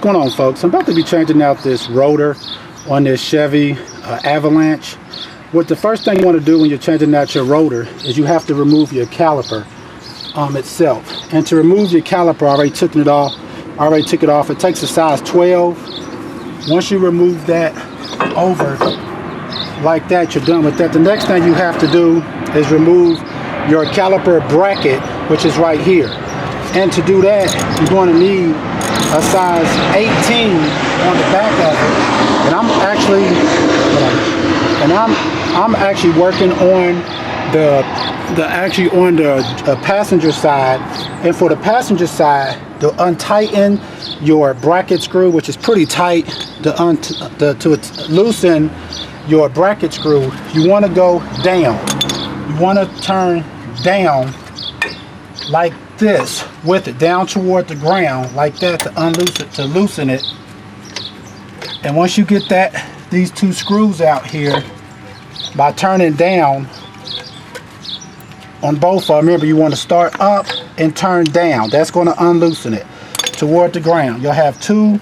What's going on, folks? I'm about to be changing out this rotor on this Chevy Avalanche. What the first thing you want to do when you're changing out your rotor is you have to remove your caliper itself. And to remove your caliper, I already took it off. It takes a size 12. Once you remove that over like that, you're done with that. The next thing you have to do is remove your caliper bracket, which is right here. And to do that, you're going to need a size 18 on the back of it. And I'm actually working on the passenger side. And for the passenger side, to untighten your bracket screw, which is pretty tight, to loosen your bracket screw, you want to go down. You want to turn down like this with it, down toward the ground like that, to loosen it. And once you get these two screws out here, by turning down on both of them, remember you want to start up and turn down. That's going to unloosen it toward the ground. You'll have two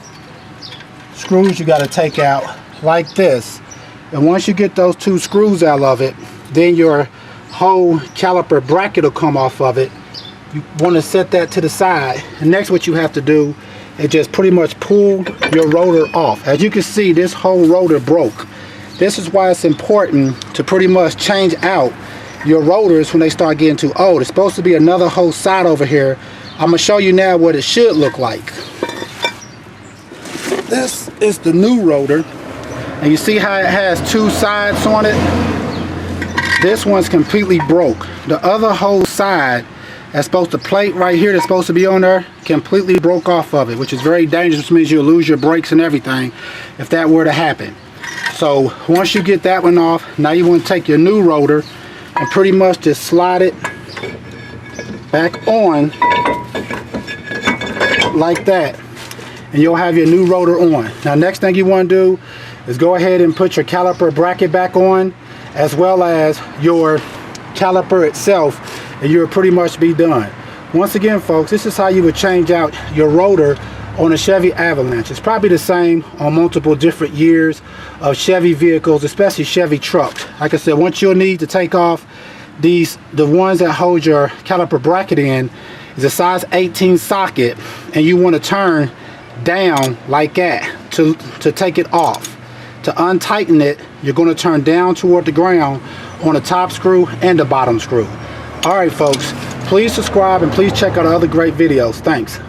screws you got to take out like this. And once you get those two screws out of it, then your whole caliper bracket will come off of it. You want to set that to the side. And next, what you have to do is just pretty much pull your rotor off. As you can see, this whole rotor broke. This is why it's important to pretty much change out your rotors when they start getting too old. It's supposed to be another whole side over here. I'm going to show you now what it should look like. This is the new rotor. And you see how it has two sides on it? This one's completely broke. The other whole side, that's supposed to plate right here that's supposed to be on there, completely broke off of it, which is very dangerous, which means you'll lose your brakes and everything if that were to happen. So once you get that one off, now you want to take your new rotor and pretty much just slide it back on like that, and you'll have your new rotor on. Now next thing you want to do is go ahead and put your caliper bracket back on, as well as your caliper itself, and you'll pretty much be done. Once again, folks, this is how you would change out your rotor on a Chevy Avalanche. It's probably the same on multiple different years of Chevy vehicles, especially Chevy trucks. Like I said, once you'll need to take off the ones that hold your caliper bracket in is a size 18 socket, and you want to turn down like that to take it off. To untighten it, you're going to turn down toward the ground on the top screw and the bottom screw. Alright, folks, please subscribe and please check out our other great videos. Thanks.